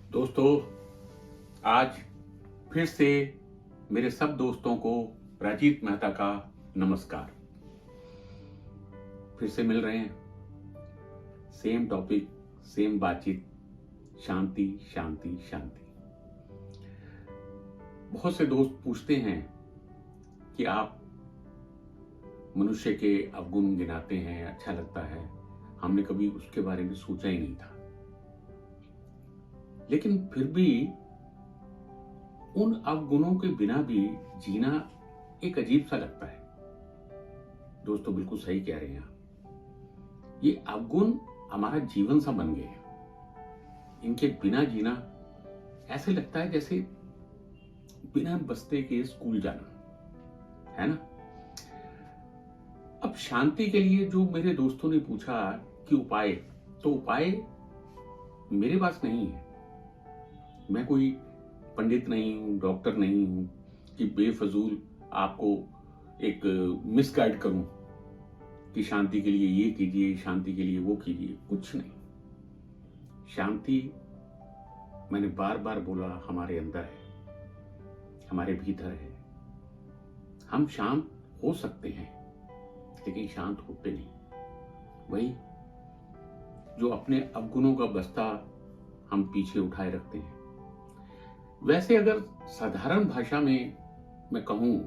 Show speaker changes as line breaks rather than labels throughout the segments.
दोस्तों, आज फिर से मेरे सब दोस्तों को राजीव मेहता का नमस्कार। फिर से मिल रहे हैं, सेम टॉपिक, सेम बातचीत, शांति शांति शांति। बहुत से दोस्त पूछते हैं कि आप मनुष्य के अवगुण गिनाते हैं, अच्छा लगता है, हमने कभी उसके बारे में सोचा ही नहीं था। लेकिन फिर भी उन अवगुणों के बिना भी जीना एक अजीब सा लगता है। दोस्तों, बिल्कुल सही कह रहे हैं आप। ये अवगुण हमारा जीवन सा बन गए हैं। इनके बिना जीना ऐसे लगता है जैसे बिना बस्ते के स्कूल जाना, है ना। अब शांति के लिए जो मेरे दोस्तों ने पूछा कि उपाय, तो उपाय मेरे पास नहीं है। मैं कोई पंडित नहीं हूं, डॉक्टर नहीं हूं कि बेफजूल आपको एक मिसगाइड करूं कि शांति के लिए ये कीजिए, शांति के लिए वो कीजिए। कुछ नहीं। शांति, मैंने बार बार बोला, हमारे अंदर है, हमारे भीतर है। हम शांत हो सकते हैं लेकिन शांत होते नहीं। वही जो अपने अवगुणों का बस्ता हम पीछे उठाए रखते हैं। वैसे अगर साधारण भाषा में मैं कहूं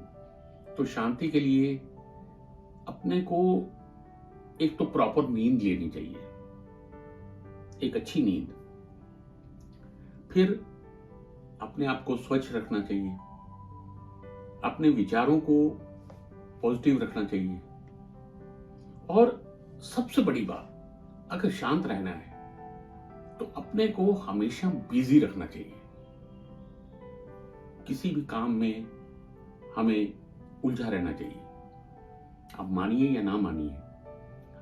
तो शांति के लिए अपने को एक तो प्रॉपर नींद लेनी चाहिए, एक अच्छी नींद। फिर अपने आप को स्वच्छ रखना चाहिए, अपने विचारों को पॉजिटिव रखना चाहिए। और सबसे बड़ी बात, अगर शांत रहना है तो अपने को हमेशा बिजी रखना चाहिए। किसी भी काम में हमें उलझा रहना चाहिए। आप मानिए या ना मानिए,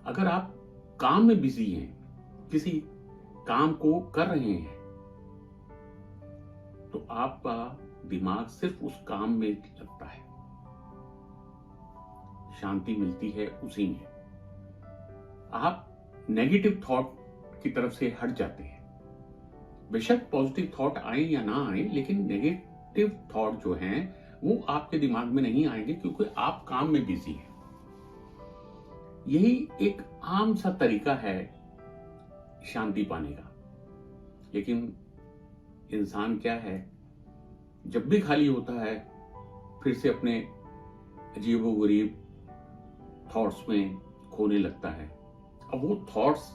अगर आप काम में बिजी हैं, किसी काम को कर रहे हैं, तो आपका दिमाग सिर्फ उस काम में लगता है। शांति मिलती है उसी में। आप नेगेटिव थॉट की तरफ से हट जाते हैं। बेशक पॉजिटिव थॉट आए या ना आए, लेकिन नेगेटिव थॉट जो हैं वो आपके दिमाग में नहीं आएंगे क्योंकि आप काम में बिजी हैं। यही एक आम सा तरीका है शांति पाने का। लेकिन इंसान क्या है, जब भी खाली होता है फिर से अपने अजीबोगरीब थॉट्स में खोने लगता है। अब वो थॉट्स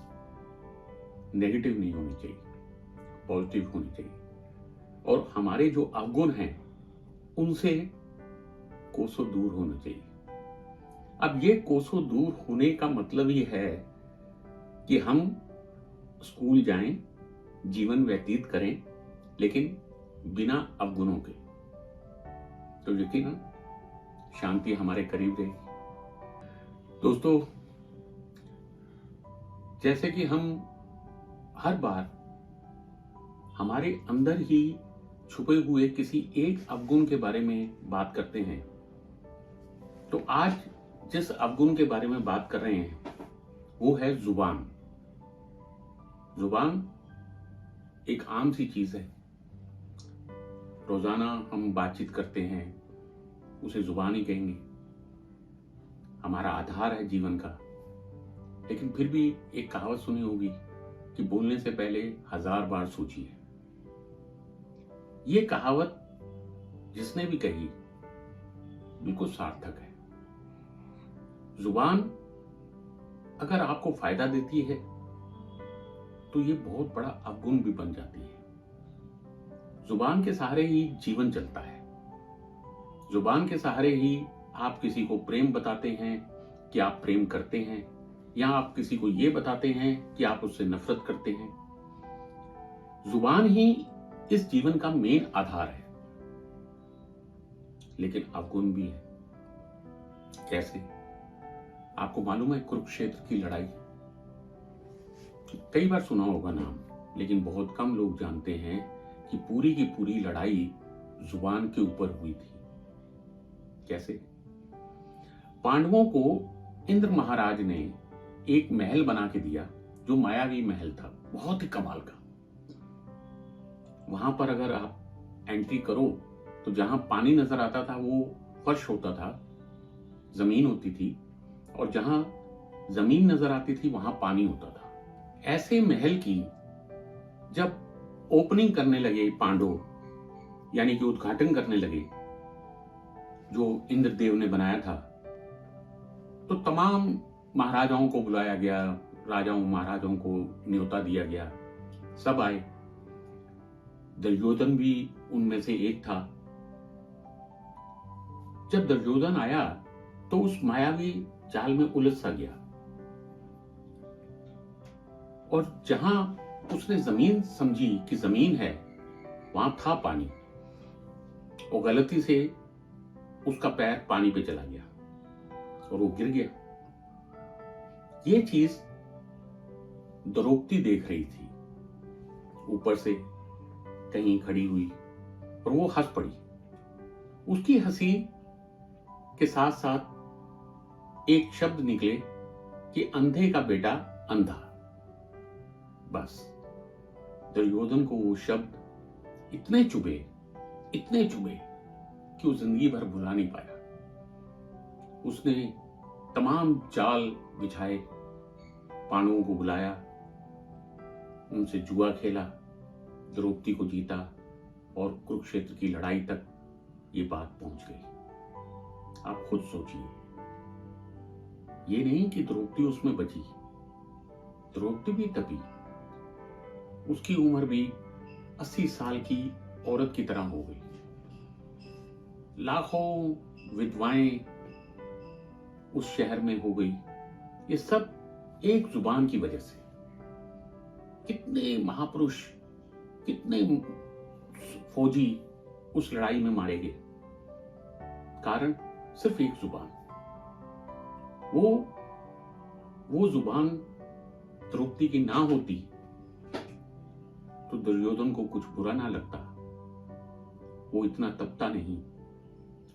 नेगेटिव नहीं होने चाहिए, पॉजिटिव होने चाहिए। और हमारे जो अवगुण हैं उनसे कोसों दूर होना चाहिए। अब ये कोसों दूर होने का मतलब ये है कि हम स्कूल जाएं, जीवन व्यतीत करें, लेकिन बिना अवगुणों के, तो यकीनन शांति हमारे करीब रहेगी। दोस्तों, जैसे कि हम हर बार हमारे अंदर ही छुपे हुए किसी एक अवगुण के बारे में बात करते हैं, तो आज जिस अवगुण के बारे में बात कर रहे हैं वो है जुबान। जुबान एक आम सी चीज है। रोजाना हम बातचीत करते हैं, उसे जुबान ही कहेंगे। हमारा आधार है जीवन का। लेकिन फिर भी एक कहावत सुनी होगी कि बोलने से पहले 1000 बार सोचिए। ये कहावत जिसने भी कही बिल्कुल सार्थक है। जुबान अगर आपको फायदा देती है तो ये बहुत बड़ा अवगुण भी बन जाती है। जुबान के सहारे ही जीवन चलता है। जुबान के सहारे ही आप किसी को प्रेम बताते हैं कि आप प्रेम करते हैं, या आप किसी को ये बताते हैं कि आप उससे नफरत करते हैं। जुबान ही इस जीवन का मेन आधार है। लेकिन अवगुण भी है। कैसे? आपको मालूम है कुरुक्षेत्र की लड़ाई? कई बार सुना होगा नाम, लेकिन बहुत कम लोग जानते हैं कि पूरी की पूरी लड़ाई जुबान के ऊपर हुई थी। कैसे? पांडवों को इंद्र महाराज ने एक महल बना के दिया जो मायावी महल था, बहुत ही कमाल का। वहां पर अगर आप एंट्री करो तो जहां पानी नजर आता था वो फर्श होता था, जमीन होती थी, और जहां जमीन नजर आती थी वहां पानी होता था। ऐसे महल की जब ओपनिंग करने लगे पांडव, यानी कि उद्घाटन करने लगे, जो इंद्रदेव ने बनाया था, तो तमाम महाराजाओं को बुलाया गया, राजाओं महाराजाओं को न्योता दिया गया, सब आए। दुर्योधन भी उनमें से एक था। जब दुर्योधन आया तो उस मायावी जाल में उलझ सा गया, और जहां उसने जमीन समझी कि जमीन है, वहां था पानी, और गलती से उसका पैर पानी पे चला गया और वो गिर गया। ये चीज द्रौपदी देख रही थी ऊपर से कहीं खड़ी हुई, और वो हंस पड़ी। उसकी हंसी के साथ साथ एक शब्द निकले कि अंधे का बेटा अंधा। बस दुर्योधन को वो शब्द इतने चुभे कि वो जिंदगी भर भुला नहीं पाया। उसने तमाम जाल बिछाए, पांडवों को बुलाया, उनसे जुआ खेला, द्रौपदी को जीता, और कुरुक्षेत्र की लड़ाई तक ये बात पहुंच गई। आप खुद सोचिए, ये नहीं कि द्रौपदी उसमें बची, द्रौपदी भी तपी, उसकी उम्र भी 80 साल की औरत की तरह हो गई। लाखों विधवाएं उस शहर में हो गई। ये सब एक जुबान की वजह से। कितने महापुरुष, कितने फौजी उस लड़ाई में मारे गए, कारण सिर्फ एक जुबान। वो जुबान द्रौपदी की ना होती तो दुर्योधन को कुछ बुरा ना लगता, वो इतना तपता नहीं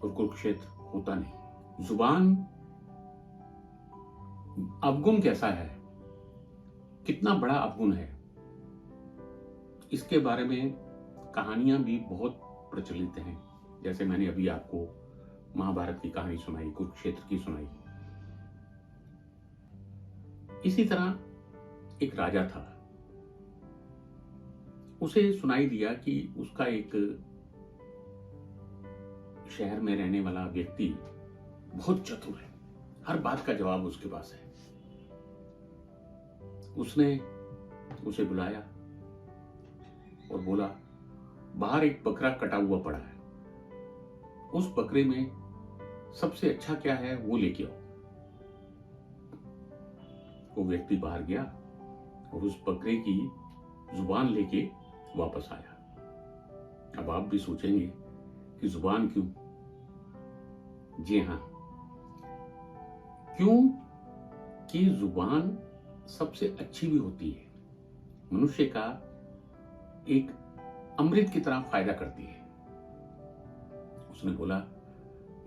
और कुरुक्षेत्र होता नहीं। जुबान अवगुण कैसा है, कितना बड़ा अवगुण है, इसके बारे में कहानियां भी बहुत प्रचलित हैं। जैसे मैंने अभी आपको महाभारत की कहानी सुनाई, कुरुक्षेत्र की सुनाई। इसी तरह एक राजा था, उसे सुनाई दिया कि उसका एक शहर में रहने वाला व्यक्ति बहुत चतुर है, हर बात का जवाब उसके पास है। उसने उसे बुलाया और बोला, बाहर एक बकरा कटा हुआ पड़ा है, उस बकरे में सबसे अच्छा क्या है वो लेके आओ। वो व्यक्ति बाहर गया और उस बकरे की जुबान लेके वापस आया। अब आप भी सोचेंगे कि जुबान क्यों? जी हां, क्यों कि जुबान सबसे अच्छी भी होती है, मनुष्य का एक अमृत की तरह फायदा करती है। उसने बोला,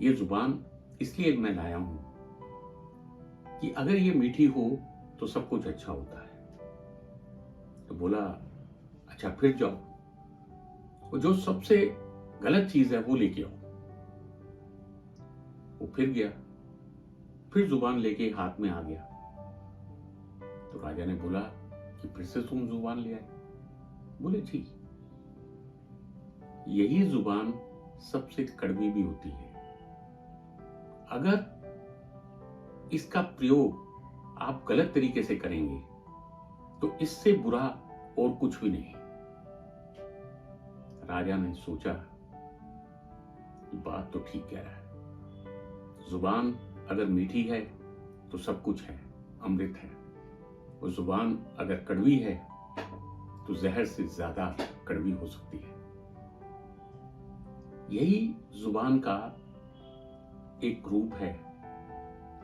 ये जुबान इसलिए मैं लाया हूं कि अगर ये मीठी हो तो सब कुछ अच्छा होता है। तो बोला, अच्छा फिर जाओ, और जो सबसे गलत चीज है वो लेके आओ। वो फिर गया, फिर जुबान लेके हाथ में आ गया। तो राजा ने बोला कि फिर से तुम जुबान ले आए। बोले, जी, यही जुबान सबसे कड़वी भी होती है। अगर इसका प्रयोग आप गलत तरीके से करेंगे तो इससे बुरा और कुछ भी नहीं। राजा ने सोचा, बात तो ठीक कह रहा है, जुबान अगर मीठी है तो सब कुछ है, अमृत है, और जुबान अगर कड़वी है तो जहर से ज्यादा कड़वी हो सकती है। यही जुबान का एक रूप है,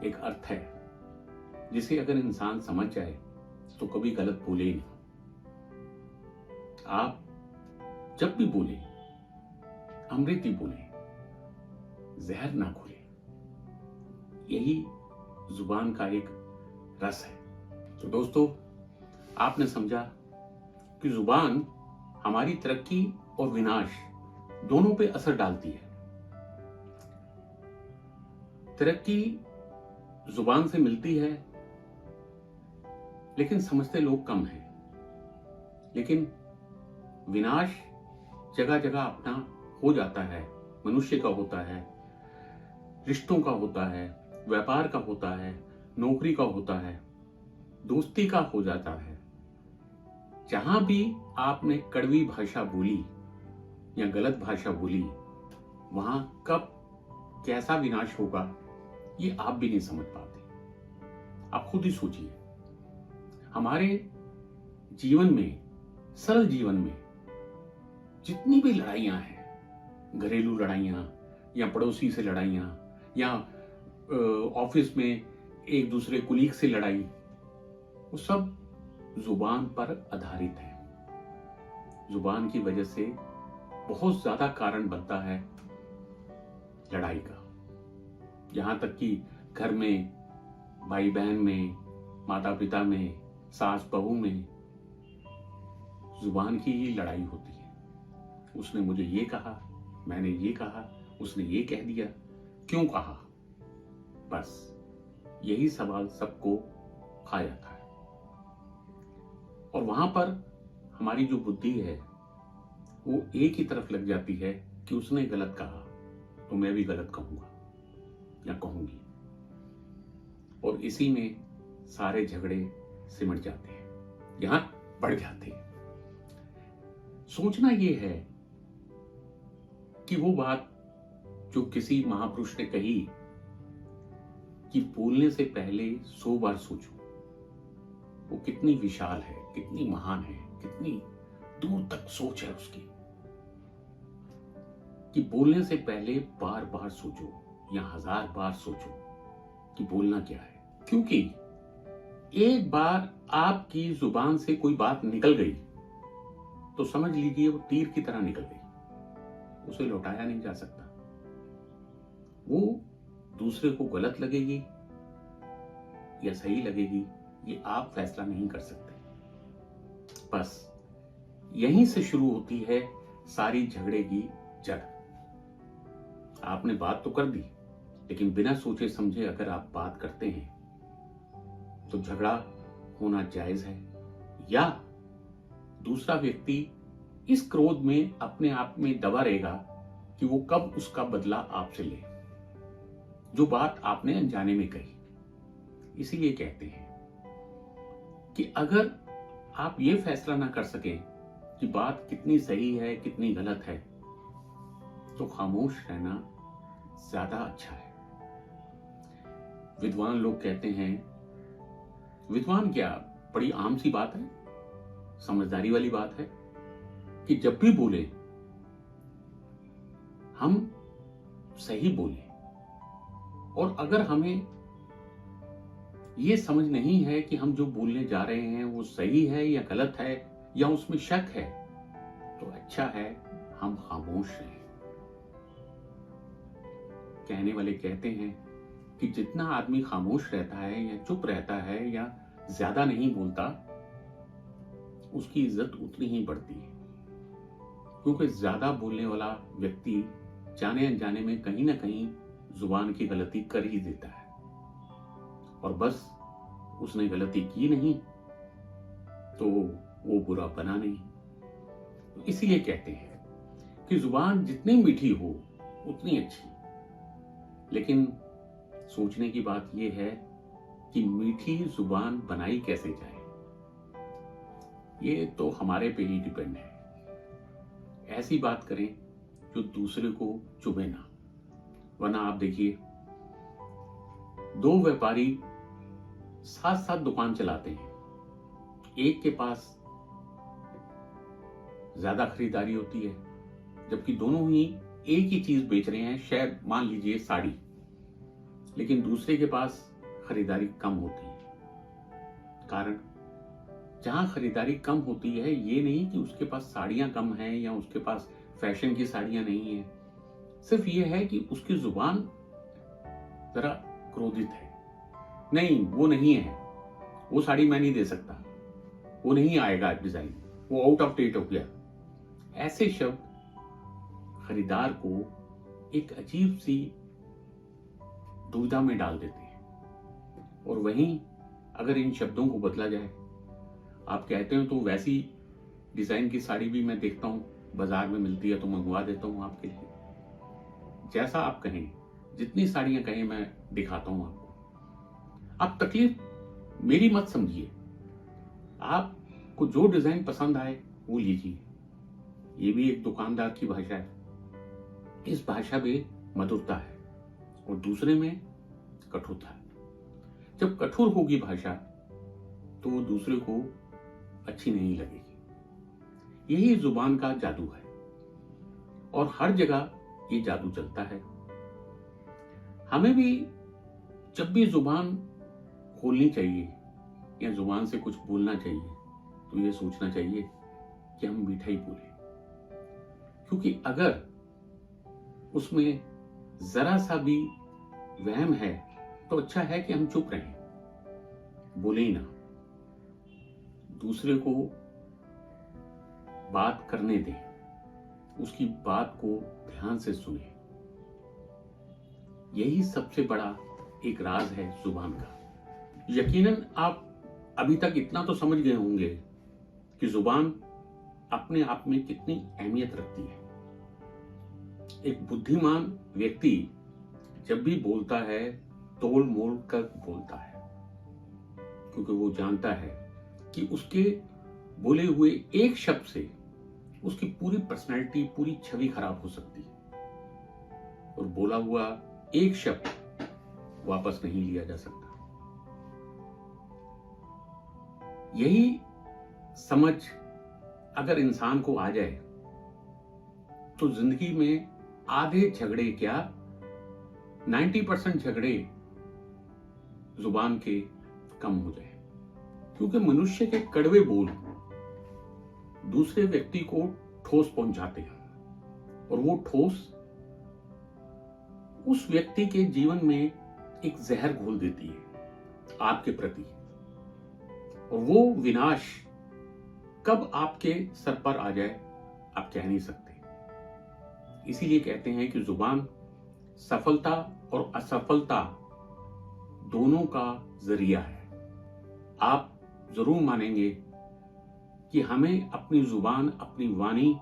एक अर्थ है, जिसे अगर इंसान समझ जाए तो कभी गलत बोले ही नहीं। आप जब भी बोले, अमृत ही बोले, जहर ना घोले। यही जुबान का एक रस है। तो दोस्तों, आपने समझा कि जुबान हमारी तरक्की और विनाश दोनों पे असर डालती है। तरक्की जुबान से मिलती है, लेकिन समझते लोग कम हैं। लेकिन विनाश जगह जगह अपना हो जाता है। मनुष्य का होता है, रिश्तों का होता है, व्यापार का होता है, नौकरी का होता है, दोस्ती का हो जाता है। जहां भी आपने कड़वी भाषा बोली या गलत भाषा बोली, वहां कब कैसा विनाश होगा ये आप भी नहीं समझ पाते। आप खुद ही सोचिए, हमारे जीवन में, सरल जीवन में जितनी भी लड़ाइयां हैं, घरेलू लड़ाइयां या पड़ोसी से लड़ाइयां या ऑफिस में एक दूसरे कुलीग से लड़ाई, वो सब जुबान पर आधारित है। जुबान की वजह से बहुत ज्यादा कारण बनता है लड़ाई का। यहां तक कि घर में, भाई बहन में, माता पिता में, सास बहू में जुबान की ही लड़ाई होती है। उसने मुझे ये कहा, मैंने ये कहा, उसने ये कह दिया, क्यों कहा? बस यही सवाल सबको खा जाता है। और वहां पर हमारी जो बुद्धि है वो एक ही तरफ लग जाती है कि उसने गलत कहा तो मैं भी गलत कहूंगा या कहूंगी, और इसी में सारे झगड़े सिमट जाते हैं, यहां बढ़ जाते हैं। सोचना यह है कि वो बात जो किसी महापुरुष ने कही कि बोलने से पहले 100 बार सोचो, वो कितनी विशाल है, कितनी महान है, कितनी दूर तक सोच है उसकी, कि बोलने से पहले बार बार सोचो या 1000 बार सोचो कि बोलना क्या है। क्योंकि एक बार आपकी जुबान से कोई बात निकल गई तो समझ लीजिए वो तीर की तरह निकल गई, उसे लौटाया नहीं जा सकता। वो दूसरे को गलत लगेगी या सही लगेगी, ये आप फैसला नहीं कर सकते। बस यहीं से शुरू होती है सारी झगड़े की जड़। आपने बात तो कर दी, लेकिन बिना सोचे समझे अगर आप बात करते हैं तो झगड़ा होना जायज है, या दूसरा व्यक्ति इस क्रोध में अपने आप में दबा रहेगा कि वो कब उसका बदला आपसे ले, जो बात आपने अनजाने में कही। इसीलिए कहते हैं कि अगर आप ये फैसला ना कर सकें कि बात कितनी सही है, कितनी गलत है, तो खामोश रहना ज्यादा अच्छा है। विद्वान लोग कहते हैं, विद्वान क्या, बड़ी आम सी बात है, समझदारी वाली बात है, कि जब भी बोले हम सही बोले। और अगर हमें ये समझ नहीं है कि हम जो बोलने जा रहे हैं वो सही है या गलत है या उसमें शक है, तो अच्छा है हम खामोश रहें। कहने वाले कहते हैं कि जितना आदमी खामोश रहता है या चुप रहता है या ज्यादा नहीं बोलता, उसकी इज्जत उतनी ही बढ़ती है। क्योंकि ज्यादा बोलने वाला व्यक्ति जाने अनजाने में कहीं ना कहीं जुबान की गलती कर ही देता है, और बस उसने गलती की नहीं तो वो बुरा बना नहीं। तो इसीलिए कहते हैं कि जुबान जितनी मीठी हो उतनी अच्छी। लेकिन सोचने की बात यह है कि मीठी जुबान बनाई कैसे जाए, ये तो हमारे पे ही डिपेंड है। ऐसी बात करें जो दूसरे को चुभे ना, वरना आप देखिए, दो व्यापारी साथ साथ दुकान चलाते हैं, एक के पास ज्यादा खरीदारी होती है, जबकि दोनों ही एक ही चीज बेच रहे हैं, शायद मान लीजिए साड़ी, लेकिन दूसरे के पास खरीदारी कम होती है। कारण, जहां खरीदारी कम होती है, ये नहीं कि उसके पास साड़ियां कम हैं या उसके पास फैशन की साड़ियां नहीं है, सिर्फ ये है कि उसकी जुबान जरा क्रोधित है। नहीं, वो नहीं है, वो साड़ी मैं नहीं दे सकता, वो नहीं आएगा डिजाइन, वो आउट ऑफ डेट हो गया, ऐसे शब्द खरीदार को एक अजीब सी दुविधा में डाल देते हैं। और वहीं अगर इन शब्दों को बदला जाए, आप कहते हो तो वैसी डिजाइन की साड़ी भी मैं देखता हूँ, बाजार में मिलती है तो मंगवा देता हूँ आपके लिए। जैसा आप कहें, जितनी साड़ियां कहें मैं दिखाता हूं आपको। आप तकलीफ मेरी मत समझिए, आपको जो डिजाइन पसंद आए वो लीजिए। ये भी एक दुकानदार की भाषा है। इस भाषा में मधुरता है और दूसरे में कठोरता है। जब कठोर होगी भाषा तो वो दूसरे को अच्छी नहीं लगेगी। यही जुबान का जादू है और हर जगह ये जादू चलता है। हमें भी जब भी जुबान खोलनी चाहिए या जुबान से कुछ बोलना चाहिए तो ये सोचना चाहिए कि हम मीठा ही बोलें, क्योंकि अगर उसमें जरा सा भी वहम है तो अच्छा है कि हम चुप रहें, बोले ही ना, दूसरे को बात करने दें, उसकी बात को ध्यान से सुने। यही सबसे बड़ा एक राज है जुबान का। यकीनन आप अभी तक इतना तो समझ गए होंगे कि जुबान अपने आप में कितनी अहमियत रखती है। एक बुद्धिमान व्यक्ति जब भी बोलता है तोल मोल कर बोलता है, क्योंकि वो जानता है कि उसके बोले हुए एक शब्द से उसकी पूरी पर्सनैलिटी, पूरी छवि खराब हो सकती है और बोला हुआ एक शब्द वापस नहीं लिया जा सकता। यही समझ अगर इंसान को आ जाए तो जिंदगी में आधे झगड़े क्या 90% झगड़े जुबान के कम हो जाए, क्योंकि मनुष्य के कड़वे बोल दूसरे व्यक्ति को ठोस पहुंचाते हैं और वो ठोस उस व्यक्ति के जीवन में एक जहर घोल देती है आपके प्रति, और वो विनाश कब आपके सर पर आ जाए आप कह नहीं सकते। इसीलिए कहते हैं कि जुबान सफलता और असफलता दोनों का जरिया है। आप जरूर मानेंगे कि हमें अपनी जुबान, अपनी वाणी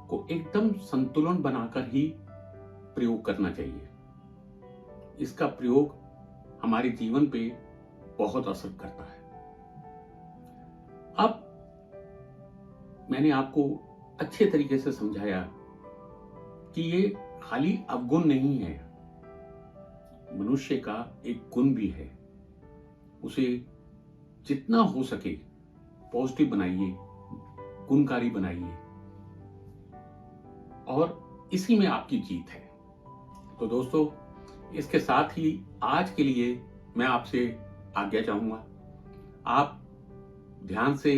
को एकदम संतुलन बनाकर ही प्रयोग करना चाहिए। इसका प्रयोग हमारे जीवन पे बहुत असर करता है। अब मैंने आपको अच्छे तरीके से समझाया कि ये खाली अवगुण नहीं है, मनुष्य का एक गुण भी है। उसे जितना हो सके पॉजिटिव बनाइए, गुणकारी बनाइए, और इसी में आपकी जीत है। तो दोस्तों, इसके साथ ही आज के लिए मैं आपसे आज्ञा चाहूंगा। आप ध्यान से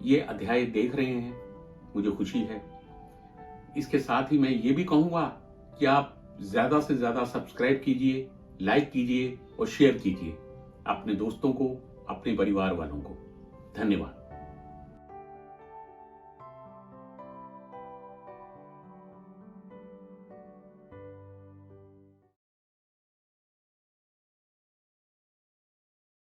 ये अध्याय देख रहे हैं, मुझे खुशी है। इसके साथ ही मैं ये भी कहूंगा कि आप ज्यादा से ज्यादा सब्सक्राइब कीजिए, लाइक कीजिए और शेयर कीजिए अपने दोस्तों को, अपने परिवार वालों को। धन्यवाद।